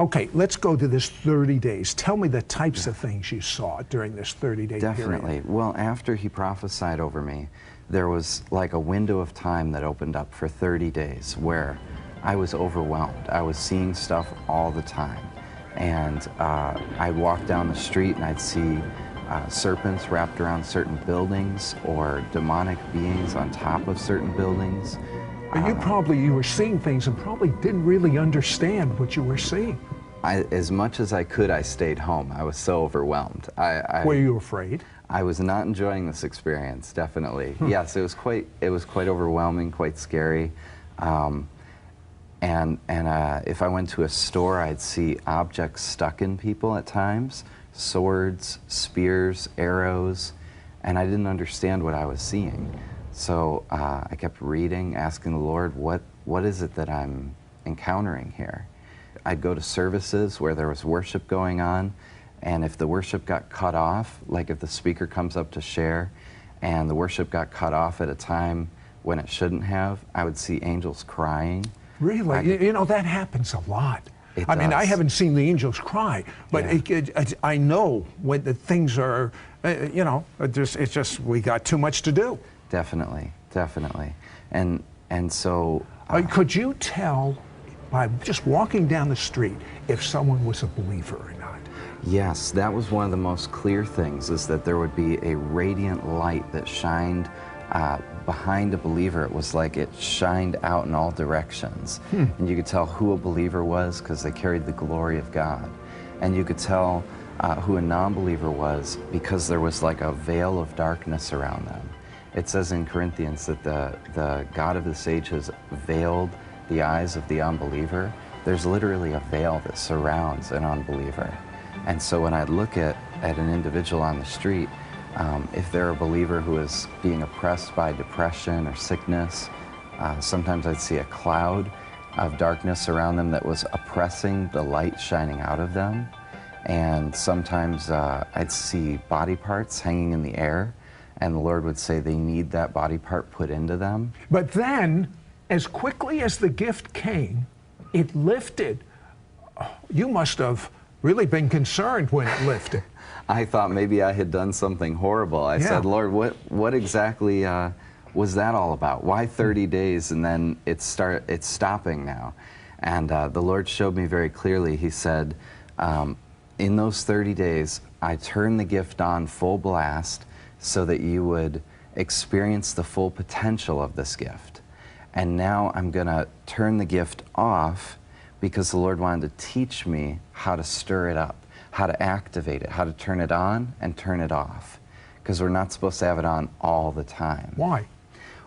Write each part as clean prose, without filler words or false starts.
Okay, let's go to this 30 days. Tell me the types of things you saw during this 30-day period. Definitely. Well, after he prophesied over me, there was like a window of time that opened up for 30 days where I was overwhelmed. I was seeing stuff all the time. And I'd walk down the street and I'd see serpents wrapped around certain buildings or demonic beings on top of certain buildings. But you were seeing things and probably didn't really understand what you were seeing. As much as I could, I stayed home. I was so overwhelmed. Were you afraid? I was not enjoying this experience, definitely. Yes, it was quite overwhelming, quite scary. And if I went to a store, I'd see objects stuck in people at times, swords, spears, arrows, and I didn't understand what I was seeing. So I kept reading, asking the Lord, what is it that I'm encountering here? I'd go to services where there was worship going on, and if the worship got cut off, like if the speaker comes up to share, and the worship got cut off at a time when it shouldn't have, I would see angels crying. Really? You know, that happens a lot. I mean, I haven't seen the angels cry, but I know when the things are, you know, it's just we got too much to do. Definitely, definitely. And so... could you tell by just walking down the street if someone was a believer or not? Yes, that was one of the most clear things, is that there would be a radiant light that shined behind a believer. It was like it shined out in all directions. And you could tell who a believer was because they carried the glory of God. And you could tell who a non-believer was because there was like a veil of darkness around them. It says in Corinthians that the God of this age has veiled the eyes of the unbeliever. There's literally a veil that surrounds an unbeliever. And so when I look at an individual on the street, if they're a believer who is being oppressed by depression or sickness, sometimes I'd see a cloud of darkness around them that was oppressing the light shining out of them. And sometimes I'd see body parts hanging in the air, and the Lord would say they need that body part put into them. But then, as quickly as the gift came, it lifted. You must have really been concerned when it lifted. I thought maybe I had done something horrible. I said, Lord, what exactly was that all about? Why 30 days and then it's stopping now? And the Lord showed me very clearly. He said, in those 30 days, I turned the gift on full blast so that you would experience the full potential of this gift. And now I'm going to turn the gift off because the Lord wanted to teach me how to stir it up, how to activate it, how to turn it on and turn it off. Because we're not supposed to have it on all the time. Why?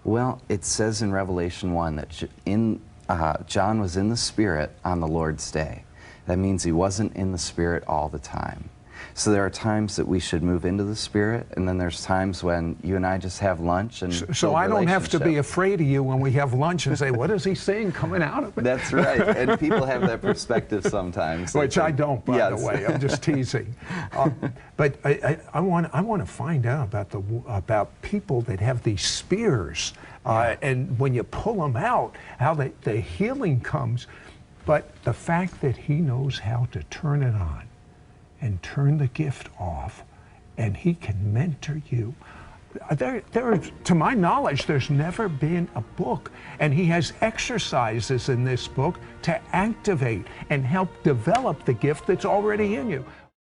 Well, it says in Revelation 1 that John was in the Spirit on the Lord's day. That means he wasn't in the Spirit all the time. So there are times that we should move into the Spirit, and then there's times when you and I just have lunch and so I don't have to be afraid of you when we have lunch and say, what is he saying coming out of it? That's right. And people have that perspective sometimes. Which I don't, by the way. I'm just teasing. But I want to find out about people that have these spears, and when you pull them out, how the healing comes. But the fact that he knows how to turn it on and turn the gift off, and he can mentor you. To my knowledge, there's never been a book, and he has exercises in this book to activate and help develop the gift that's already in you.